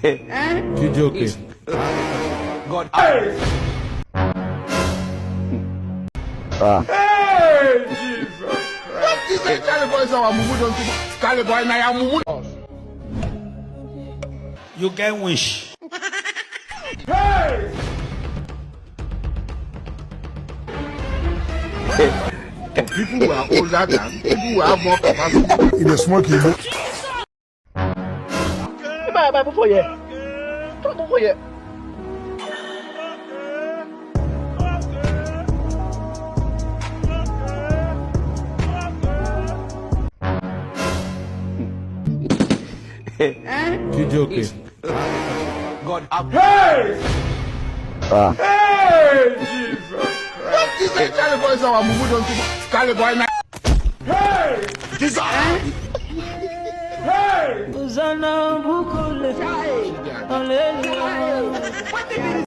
You joking? God. Hey, Jesus Christ. What is that Charlie boy say? Mumu don't do. Charlie boy na ya mumu. You can wish. Hey! People who are older than, people who have more capacity. In a smoky book. Bye before you. Before you. You joking? God. Hey! Hey, Jesus Christ. What is that Charlie boy say? Mumu don't do. Charlie boy na. Hey! Jesus! Hey! Uzana bukule, hallelujah.